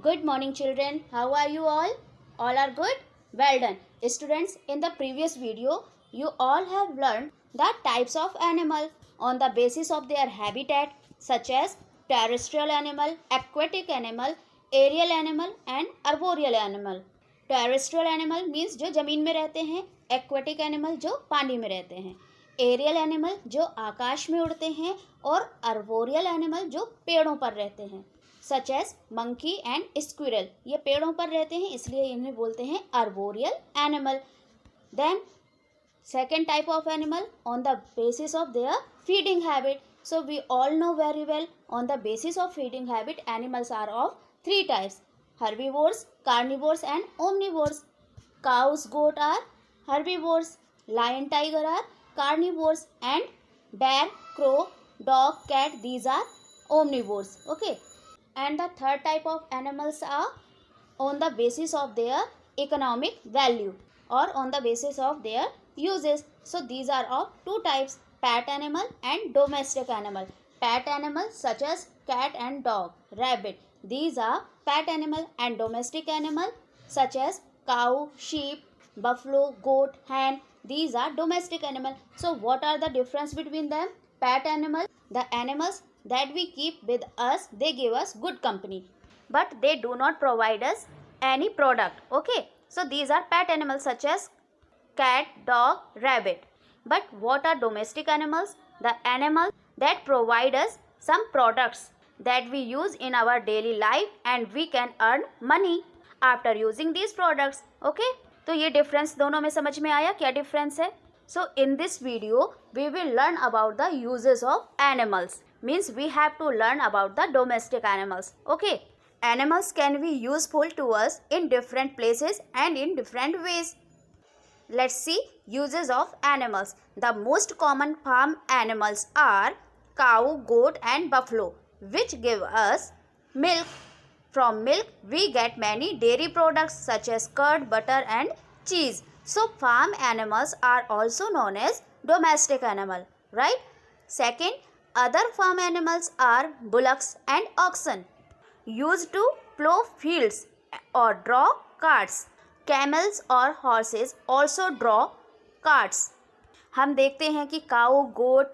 Good morning, children. How are you all? All are good? Well done. Students, in the previous video, you all have learned the types of animal on the basis of their habitat, such as terrestrial animal, aquatic animal, aerial animal and arboreal animal. Terrestrial animal means जो जमीन में रहते हैं, aquatic animal जो पानी में रहते हैं, एरियल एनिमल जो आकाश में उड़ते हैं और अर्बोरियल एनिमल जो पेड़ों पर रहते हैं, such as monkey and squirrel. ये पेड़ों पर रहते हैं इसलिए इन्हें बोलते हैं arboreal animal. Then second type of animal on the basis of their feeding habit. So we all know very well, on the basis of feeding habit, animals are of three types: herbivores, carnivores and omnivores. Cows, goat are herbivores, lion, tiger are carnivores, and bear, crow, dog, cat, these are omnivores. Okay. And the third type of animals are on the basis of their economic value or on the basis of their uses. So these are of two types: pet animal and domestic animal. Pet animals such as cat and dog, rabbit, these are pet animal, and domestic animal such as cow, sheep, buffalo, goat, hen, these are domestic animal. So what are the difference between them? Pet animal, the animals that we keep with us, they give us good company, but they do not provide us any product. Okay, so these are pet animals such as cat, dog, rabbit. But what are domestic animals? The animals that provide us some products that we use in our daily life and we can earn money after using these products. Okay, तो ये difference दोनों में समझ में आया क्या difference है? So in this video we will learn about the uses of animals. Means we have to learn about the domestic animals. Okay, animals can be useful to us in different places and in different ways. Let's see uses of animals. The most common farm animals are cow, goat and buffalo, which give us milk. From milk we get many dairy products such as curd, butter and cheese. So farm animals are also known as domestic animal, right? Second, other farm animals are bullocks and oxen, used to plow fields or draw carts. Camels और horses also draw carts. हम देखते हैं कि काऊ, गोट,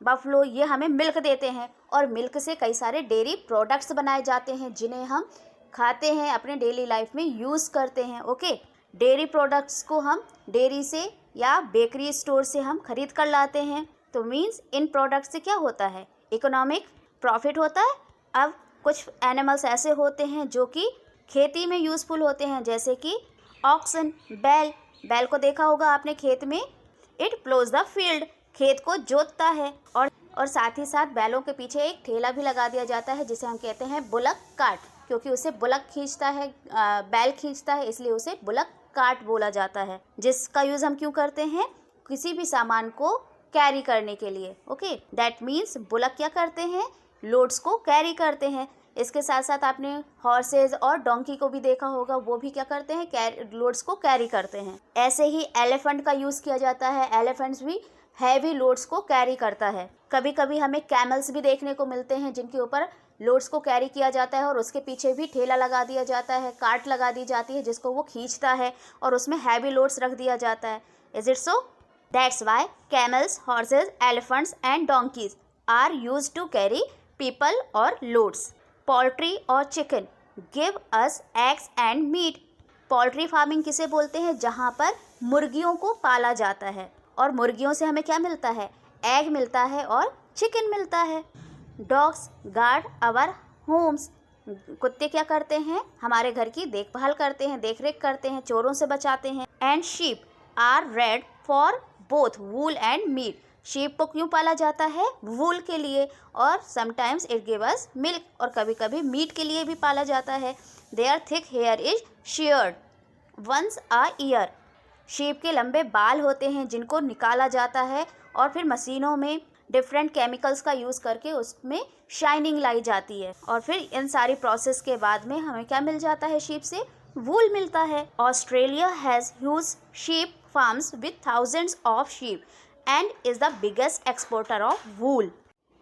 buffalo ये हमें milk देते हैं और मिल्क से कई सारे डेयरी प्रोडक्ट्स बनाए जाते हैं जिन्हें हम खाते हैं, अपने डेली लाइफ में यूज़ करते हैं. ओके, डेयरी प्रोडक्ट्स को हम डेयरी से या बेकरी स्टोर से हम खरीद कर लाते हैं. तो मीन्स इन प्रोडक्ट्स से क्या होता है? इकोनॉमिक प्रॉफिट होता है. अब कुछ एनिमल्स ऐसे होते हैं जो कि खेती में यूज़फुल होते हैं, जैसे कि ऑक्सन, बैल को देखा होगा आपने खेत में. इट प्लोज द फील्ड, खेत को जोतता है. और साथ ही साथ बैलों के पीछे एक ठेला भी लगा दिया जाता है जिसे हम कहते हैं बुलक कार्ट, क्योंकि उसे बुलक खींचता है, बैल खींचता है, इसलिए उसे बुलक कार्ट बोला जाता है. जिसका यूज़ हम क्यों करते हैं? किसी भी सामान को कैरी करने के लिए. ओके, दैट मीन्स बुलक क्या करते हैं? लोड्स को कैरी करते हैं. इसके साथ साथ आपने हॉर्सेज और डोंकी को भी देखा होगा, वो भी क्या करते हैं? लोड्स को कैरी करते हैं. ऐसे ही एलिफेंट का यूज़ किया जाता है. एलिफेंट्स भी हैवी लोड्स को कैरी करता है. कभी कभी हमें कैमल्स भी देखने को मिलते हैं जिनके ऊपर लोड्स को कैरी किया जाता है और उसके पीछे भी ठेला लगा दिया जाता है, कार्ट लगा दी जाती है जिसको वो खींचता है और उसमें हैवी लोड्स रख दिया जाता है. Is it so? That's why camels, horses, elephants and donkeys are used to carry people और लोड्स. पोल्ट्री और chicken give us eggs and meat. Poultry farming किसे बोलते हैं? जहाँ पर मुर्गियों को पाला जाता है और मुर्गियों से हमें क्या मिलता है? एग मिलता है और चिकन मिलता है. Dogs guard our homes. कुत्ते क्या करते हैं? हमारे घर की देखभाल करते हैं, देखरेख करते हैं, चोरों से बचाते हैं. And sheep are reared for both wool and meat. Sheep को क्यों पाला जाता है? वूल के लिए, और sometimes it give us milk, और कभी कभी मीट के लिए भी पाला जाता है. Their thick hair is sheared once a year. Sheep के लंबे बाल होते हैं जिनको निकाला जाता है और फिर मशीनों में डिफरेंट केमिकल्स का यूज़ करके उसमें शाइनिंग लाई जाती है और फिर इन सारी प्रोसेस के बाद में हमें क्या मिल जाता है? शीप से वूल मिलता है. Australia has huge sheep farms with thousands of sheep and is the biggest exporter of wool.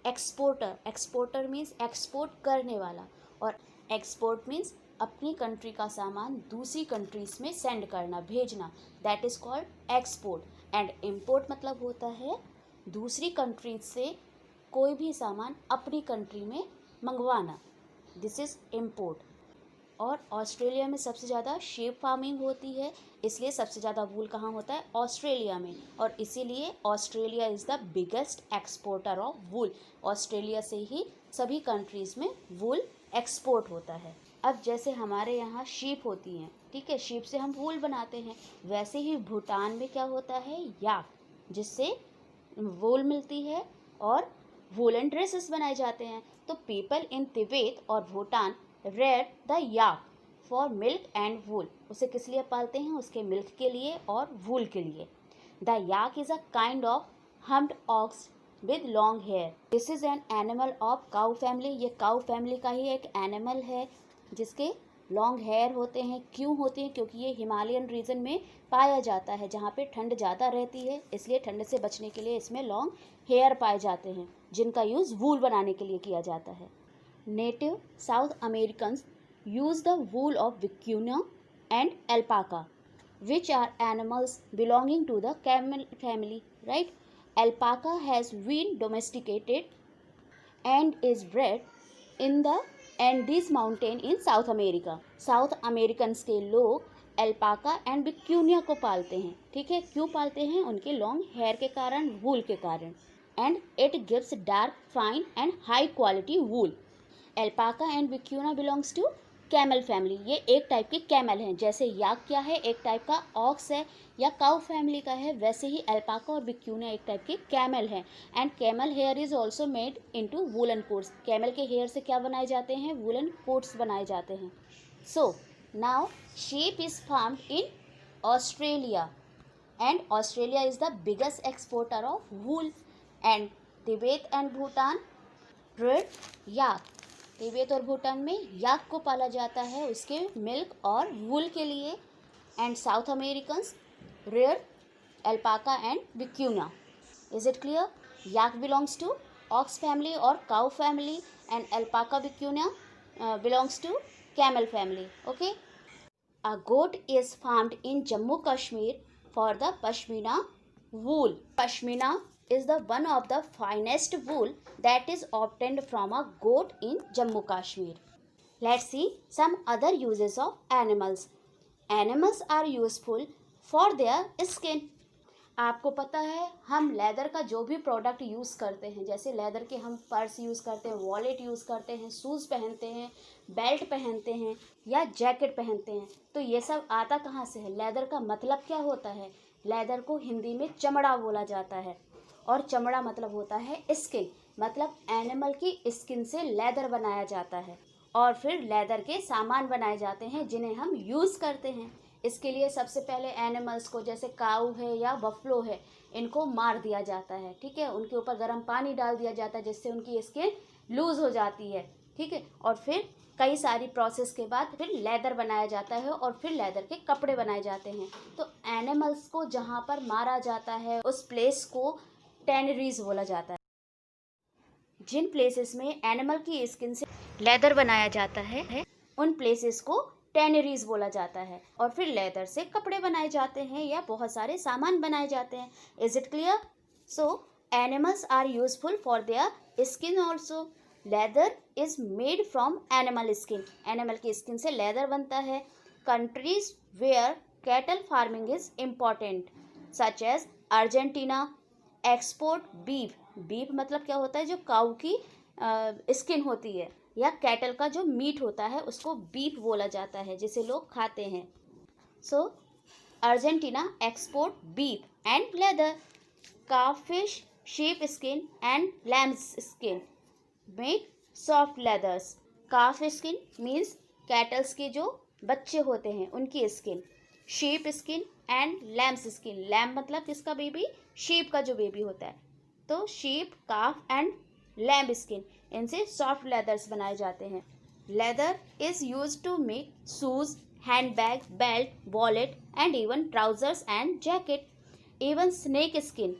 Exporter means export करने वाला और एक्सपोर्ट मीन्स अपनी कंट्री का सामान दूसरी कंट्रीज में सेंड करना, भेजना, that is called export. And import मतलब होता है दूसरी कंट्रीज से कोई भी सामान अपनी कंट्री में मंगवाना, दिस इज़ इम्पोर्ट। और ऑस्ट्रेलिया में सबसे ज़्यादा शेप फार्मिंग होती है, इसलिए सबसे ज़्यादा वूल कहाँ होता है, ऑस्ट्रेलिया में, और इसीलिए Australia is the biggest exporter of wool. Australia से ही सभी कंट्रीज़ में वूल एक्सपोर्ट होता है। अब जैसे हमारे यहाँ शीप होती हैं, ठीक है, शीप से हम वूल बनाते हैं, वैसे ही भूटान में क्या होता है, याक, जिससे वूल मिलती है और वूलन ड्रेसेस बनाए जाते हैं। तो पीपल इन तिब्बत और Bhutan rear the yak for milk and wool. उसे किस लिए पालते हैं, उसके मिल्क के लिए और वूल के लिए। The yak is a kind of humped ox with long hair. This is an animal of cow family. ये काउ फैमिली का ही एक एनिमल है जिसके लॉन्ग हेयर होते हैं। क्यों होते हैं, क्योंकि ये हिमालयन रीजन में पाया जाता है जहाँ पे ठंड ज़्यादा रहती है, इसलिए ठंड से बचने के लिए इसमें लॉन्ग हेयर पाए जाते हैं जिनका यूज़ वूल बनाने के लिए किया जाता है। Native South Americans use the wool of vicuna and alpaca, which are animals belonging to the camel family, right? Alpaca has been domesticated and is bred in the Andes mountain in South America. South Americans के लोग alpaca and विक्यूनिया को पालते हैं, ठीक है। क्यों पालते हैं, उनके लॉन्ग हेयर के कारण, वूल के कारण। And it gives dark, fine and high quality wool. Alpaca and vicuna belongs to camel family. ये एक टाइप के कैमल हैं। जैसे याक क्या है, एक टाइप का ऑक्स है या काउ फैमिली का है, वैसे ही एल्पाका और विक्यूना एक टाइप के कैमल हैं। And camel here is also made into woollen quotes. Camel के हेयर से क्या बनाए जाते हैं, वूलन कोट्स बनाए जाते हैं। So now sheep is farmed in Australia and Australia is the biggest exporter of wool and Tibet and Bhutan breed yak। Tibet और भूटान में याक को पाला जाता है उसके मिल्क और वूल के लिए। And South Americans rear alpaca and vicuna. Is it clear? Yak belongs to ox family और cow family and alpaca vicuna belongs to camel family. Okay. A goat is farmed in Jammu Kashmir for the Pashmina wool. Pashmina is the one of the finest wool that is obtained from a goat in Jammu Kashmir. Let's see some other uses of animals. Animals are useful for their skin. आपको पता है हम leather का जो भी product use करते हैं, जैसे लेदर के हम पर्स यूज़ करते हैं, वॉलेट यूज़ करते हैं, शूज़ पहनते हैं, बेल्ट पहनते हैं या जैकेट पहनते हैं, तो ये सब आता कहाँ से है? लेदर का मतलब क्या होता है? लेदर को हिंदी में चमड़ा बोला जाता है और चमड़ा मतलब होता है स्किन, मतलब एनिमल की स्किन से लेदर बनाया जाता है और फिर लेदर के सामान बनाए जाते हैं जिन्हें हम यूज़ करते हैं। इसके लिए सबसे पहले एनिमल्स को, जैसे काऊ है या बफलो है, इनको मार दिया जाता है, ठीक है। उनके ऊपर गर्म पानी डाल दिया जाता है जिससे उनकी स्किन लूज़ हो जाती है, ठीक है। और फिर कई सारी प्रोसेस के बाद फिर लेदर बनाया जाता है और फिर लेदर के कपड़े बनाए जाते हैं। तो एनिमल्स को जहाँ पर मारा जाता है उस प्लेस को टैनरीज बोला जाता है। जिन प्लेसेस में एनिमल की स्किन से लेदर बनाया जाता है उन प्लेसेस को टैनरीज बोला जाता है और फिर लेदर से कपड़े बनाए जाते हैं या बहुत सारे सामान बनाए जाते हैं। Is it clear? So animals are useful for their skin also. Leather is made from animal skin. Animal की स्किन से लेदर बनता है। Countries where cattle farming is important such as Argentina export beef. Beef मतलब क्या होता है? जो काऊ की स्किन होती है या कैटल का जो मीट होता है उसको बीफ बोला जाता है जिसे लोग खाते हैं। So Argentina export beef and leather. Calf fish, sheep skin and lamb's skin make soft leathers. Calf skin means cattles के जो बच्चे होते हैं उनकी skin. sheep skin and lamb's skin. lamb मतलब किसका बेबी? sheep का जो बेबी होता है। तो sheep, calf and lamb skin, इनसे सॉफ्ट लेदर्स बनाए जाते हैं। Leather is use to make shoes, hand bag, belt, wallet and even trousers and jacket. Even snake skin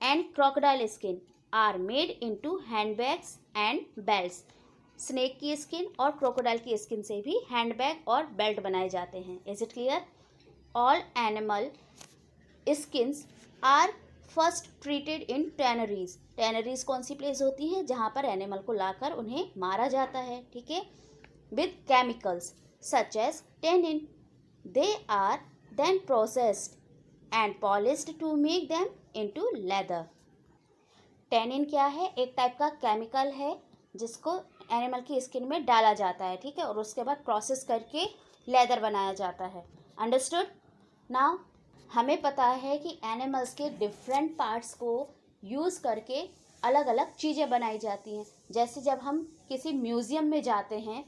and crocodile skin are made into handbags and belts. Snake की skin और crocodile की skin से भी handbag और belt बनाए जाते हैं। Is it clear? All animal skins are first treated in tanneries. Tanneries कौन सी प्लेस होती हैं? जहाँ पर एनिमल को लाकर उन्हें मारा जाता है, ठीक है, with chemicals such as tannin. They are then processed and polished to make them into leather. Tannin क्या है? एक टाइप का केमिकल है जिसको एनिमल की स्किन में डाला जाता है, ठीक है, और उसके बाद प्रोसेस करके लेदर बनाया जाता है। अंडरस्टूड? नाउ हमें पता है कि एनिमल्स के डिफरेंट पार्ट्स को यूज़ करके अलग अलग चीज़ें बनाई जाती हैं। जैसे जब हम किसी म्यूज़ियम में जाते हैं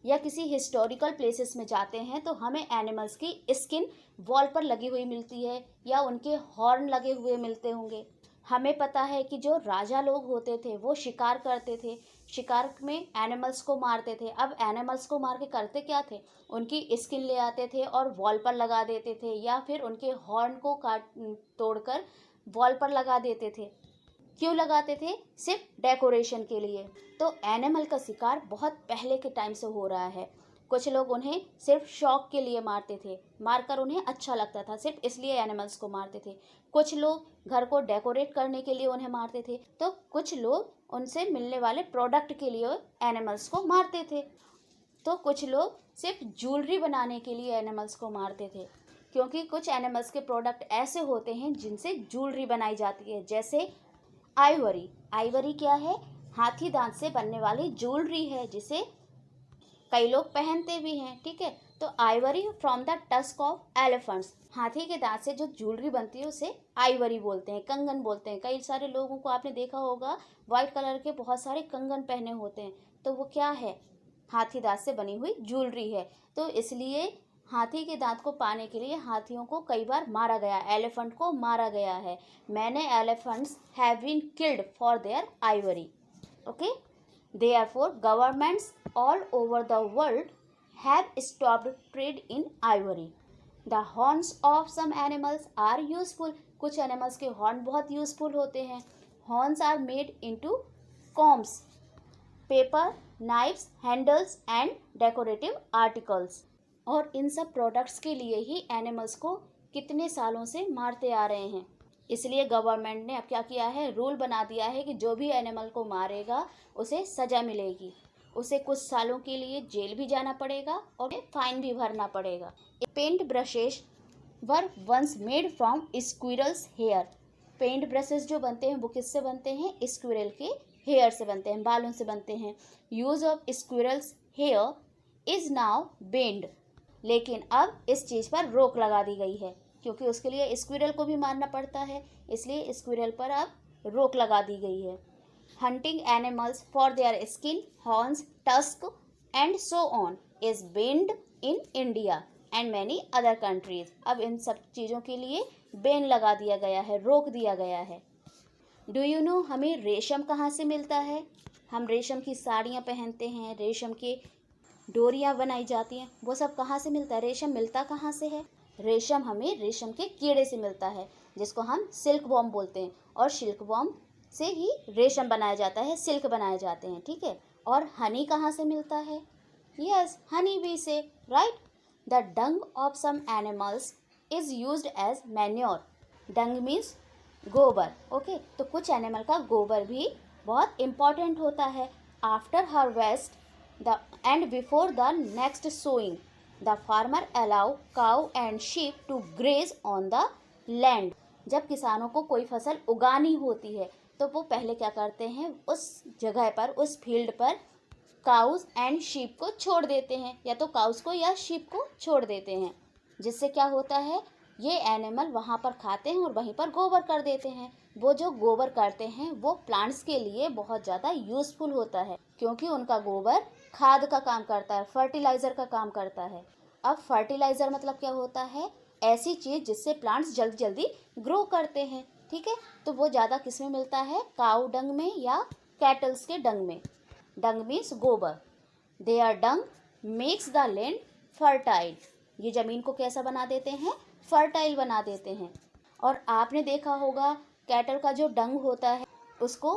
या किसी हिस्टोरिकल प्लेसेस में जाते हैं तो हमें एनिमल्स की स्किन वॉल पर लगी हुई मिलती है या उनके हॉर्न लगे हुए मिलते होंगे। हमें पता है कि जो राजा लोग होते थे वो शिकार करते थे, शिकार में एनिमल्स को मारते थे। अब एनिमल्स को मार के करते क्या थे? उनकी स्किन ले आते थे और वॉल पर लगा देते थे या फिर उनके हॉर्न को तोड़कर वॉल पर लगा देते थे। क्यों लगाते थे? सिर्फ डेकोरेशन के लिए। तो एनिमल का शिकार बहुत पहले के टाइम से हो रहा है। कुछ लोग उन्हें सिर्फ शौक के लिए मारते थे, मारकर उन्हें अच्छा लगता था, सिर्फ इसलिए एनिमल्स को मारते थे। कुछ लोग घर को डेकोरेट करने के लिए उन्हें मारते थे, तो कुछ लोग उनसे मिलने वाले प्रोडक्ट के लिए एनिमल्स को मारते थे, तो कुछ लोग सिर्फ ज्वेलरी बनाने के लिए एनिमल्स को मारते थे। क्योंकि कुछ एनिमल्स के प्रोडक्ट ऐसे होते हैं जिनसे ज्वेलरी बनाई जाती है, जैसे आइवरी। आइवरी क्या है? हाथी दांत से बनने वाली ज्वेलरी है जिसे कई लोग पहनते भी हैं, ठीक है। तो Ivory from the tusk of elephants, हाथी के दांत से जो ज्वेलरी बनती है उसे आइवरी बोलते हैं, कंगन बोलते हैं। कई सारे लोगों को आपने देखा होगा वाइट कलर के बहुत सारे कंगन पहने होते हैं, तो वो क्या है? हाथी दांत से बनी हुई ज्वेलरी है। तो इसलिए हाथी के दांत को पाने के लिए हाथियों को कई बार मारा गया, एलिफेंट को मारा गया है। Many elephants have been killed for their ivory. Okay, therefore governments all over the world have stopped trade in ivory. The horns of some animals are useful. कुछ एनिमल्स के हॉर्न बहुत यूजफुल होते हैं। Horns are made into combs, paper, knifes, handles and decorative articles. और इन सब products के लिए ही एनिमल्स को कितने सालों से मारते आ रहे हैं। इसलिए गवर्नमेंट ने अब क्या किया है? रूल बना दिया है कि जो भी एनिमल को मारेगा उसे सज़ा मिलेगी, उसे कुछ सालों के लिए जेल भी जाना पड़ेगा और फाइन भी भरना पड़ेगा। Paint brushes were once made from squirrels hair. Paint brushes जो बनते हैं वो किससे बनते हैं? स्क्विरल के हेयर से बनते हैं, बालों से बनते हैं। Use of squirrels hair is now banned. लेकिन अब इस चीज़ पर रोक लगा दी गई है क्योंकि उसके लिए स्क्विरल को भी मारना पड़ता है, इसलिए स्क्विरल पर अब रोक लगा दी गई है। Hunting animals for their skin, horns, tusk and so on is banned in India and many other countries. अब इन सब चीज़ों के लिए बैन लगा दिया गया है, रोक दिया गया है। डू यू नो हमें रेशम कहाँ से मिलता है? हम रेशम की साड़ियाँ पहनते हैं, रेशम के डोरियाँ बनाई जाती हैं, वो सब कहाँ से मिलता है? रेशम मिलता कहाँ से है? रेशम हमें रेशम के कीड़े से मिलता है जिसको हम सिल्क वॉर्म बोलते हैं, और सिल्क वॉर्म से ही रेशम बनाया जाता है, सिल्क बनाए जाते हैं, ठीक है। और हनी कहाँ से मिलता है? यस, हनी बी से, right. The dung of some animals is used as manure. Dung means गोबर, ओके। तो कुछ एनिमल का गोबर भी बहुत इम्पॉर्टेंट होता है। After harvest the end before the next sowing the farmer allow cow and sheep to graze on the land. जब किसानों को कोई फसल उगानी होती है तो वो पहले क्या करते हैं? उस जगह पर, उस फील्ड पर काउज एंड शीप को छोड़ देते हैं, या तो काउज को या शीप को छोड़ देते हैं, जिससे क्या होता है? ये एनिमल वहाँ पर खाते हैं और वहीं पर गोबर कर देते हैं। वो जो गोबर करते हैं वो प्लांट्स के लिए बहुत ज़्यादा यूज़फुल होता है क्योंकि उनका गोबर खाद का काम करता है, फर्टिलाइज़र का काम करता है। अब फर्टिलाइज़र मतलब क्या होता है? ऐसी चीज़ जिससे प्लांट्स जल्दी जल्दी ग्रो करते हैं, ठीक है। तो वो ज़्यादा किस में मिलता है? काऊ डंग में या कैटल्स के डंग में। डंग मीन्स गोबर। Their dung makes the land fertile. ये ज़मीन को कैसा बना देते हैं? फर्टाइल बना देते हैं। और आपने देखा होगा कैटल का जो डंग होता है उसको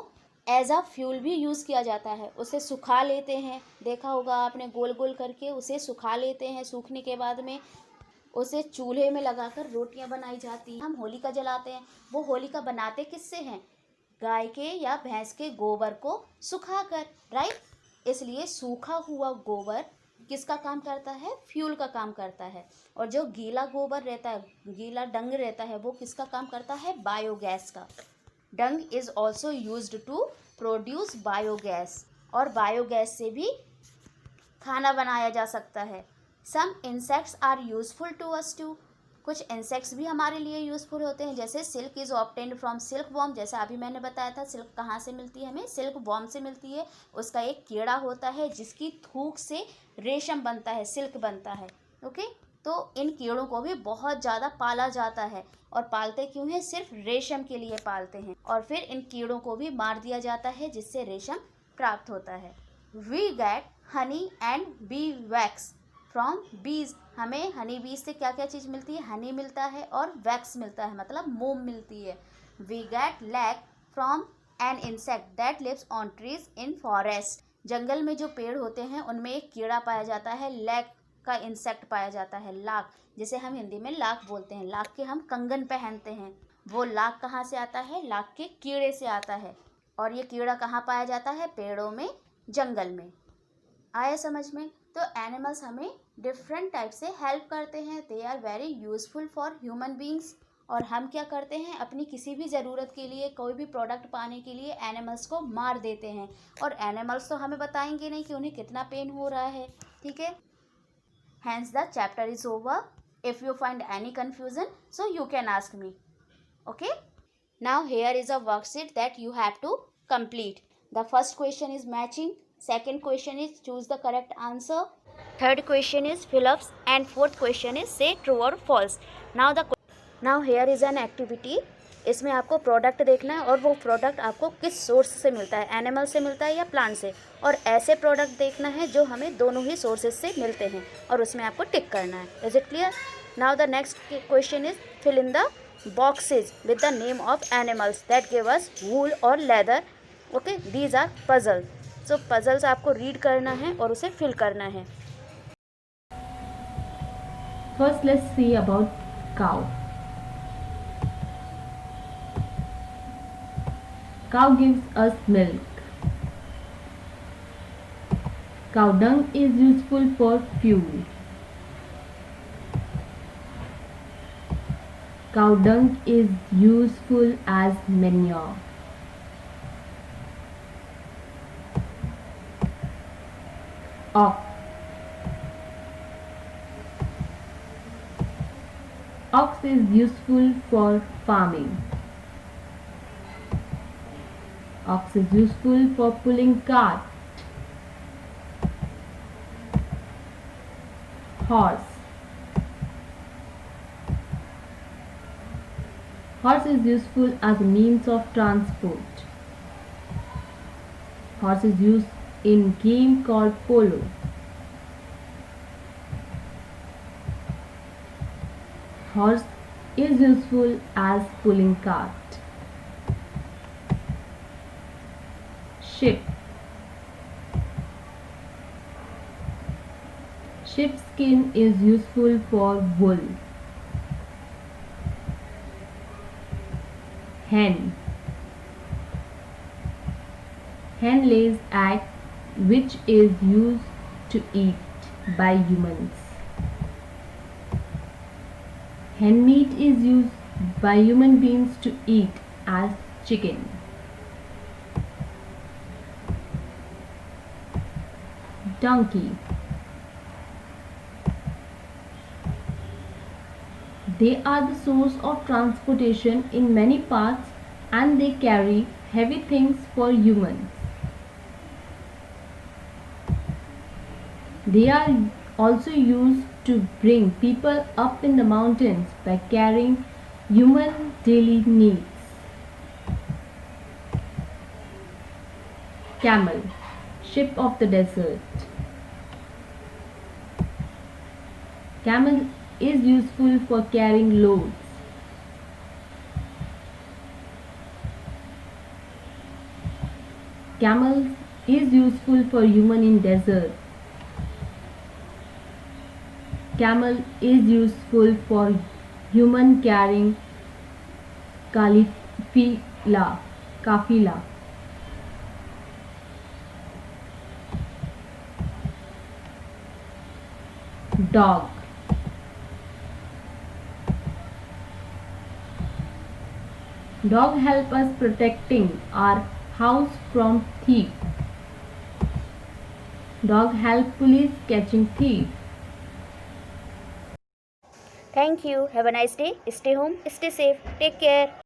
एज अ फ्यूल भी यूज़ किया जाता है। उसे सुखा लेते हैं, देखा होगा आपने, गोल गोल करके उसे सुखा लेते हैं। सूखने के बाद में उसे चूल्हे में लगाकर रोटियां बनाई जाती हैं। हम होलिका जलाते हैं, वो होलिका बनाते किससे हैं? गाय के या भैंस के गोबर को सुखाकर, राइट। इसलिए सूखा हुआ गोबर किसका काम करता है? फ्यूल का काम करता है। और जो गीला गोबर रहता है, गीला डंग रहता है, वो किसका काम करता है? बायोगैस का। Dung is also used to produce biogas, और बायोगैस से भी खाना बनाया जा सकता है। Some insects are useful to us too, कुछ इंसेक्ट्स भी हमारे लिए यूजफुल होते हैं। जैसे silk is obtained from silkworm, जैसा अभी मैंने बताया था। सिल्क कहाँ से मिलती है? हमें सिल्क वॉर्म से मिलती है। उसका एक कीड़ा होता है जिसकी थूक से रेशम बनता है, सिल्क बनता है। ओके, तो इन कीड़ों को भी बहुत ज़्यादा पाला जाता है। और पालते क्यों हैं? सिर्फ रेशम के लिए पालते हैं। और फिर इन कीड़ों को भी मार दिया जाता है जिससे रेशम प्राप्त होता है। We get honey and bee wax from bees, हमें हनी बीज से क्या क्या चीज़ मिलती है? हनी मिलता है और वैक्स मिलता है, मतलब मोम मिलती है। We get lac from an insect that lives on trees in forest, जंगल में जो पेड़ होते हैं उनमें एक कीड़ा पाया जाता है, लैक का इंसेक्ट पाया जाता है, लाख, जिसे हम हिंदी में लाख बोलते हैं। लाख के हम कंगन पहनते हैं, वो लाख कहाँ से आता है? लाख के कीड़े से आता है। और ये कीड़ा कहाँ पाया जाता है? पेड़ों में, जंगल में। आया समझ में? तो एनिमल्स हमें डिफरेंट टाइप से हेल्प करते हैं। They are very useful for human beings. और हम क्या करते हैं? अपनी किसी भी ज़रूरत के लिए, कोई भी प्रोडक्ट पाने के लिए एनिमल्स को मार देते हैं। और एनिमल्स तो हमें बताएंगे नहीं कि उन्हें कितना पेन हो रहा है, ठीक है। Hence the chapter is over. If you find any confusion, so you can ask me. Okay? Now here is a worksheet that you have to complete. The first question is matching. Second question is choose the correct answer. Third question is fill-ups, and fourth question is say true or false. Now here is an activity. इसमें आपको product देखना है और वो product आपको किस source से मिलता है, एनिमल से मिलता है या प्लांट से। और ऐसे प्रोडक्ट देखना है जो हमें दोनों ही सोर्सेज से मिलते हैं, और उसमें आपको टिक करना है। Is it clear? Now the next question is fill in the boxes with the name of animals that give us wool और leather. Okay, these are puzzle. So puzzles आपको रीड करना है और उसे फिल करना है। First, let's see about cow. Cow gives us milk. Cow dung is useful for fuel. Cow dung is useful as manure. Ox. Ox is useful for farming. Ox is useful for pulling cart. Horse. Horse is useful as a means of transport. Horse is used in game called polo. Horse is useful as pulling cart. Sheep. Sheep skin is useful for wool. Hen. Hen lays egg which is used to eat by humans. Hen meat is used by human beings to eat as chicken. Donkey. They are the source of transportation in many parts, and they carry heavy things for humans. They are also used to bring people up in the mountains by carrying human daily needs. Camel, ship of the desert. Camel is useful for carrying loads. Camel is useful for human in desert. Camel is useful for human carrying kafila. Dog. Dog help us protecting our house from thief. Dog help police catching thief. Thank you. Have a nice day. Stay home. Stay safe. Take care.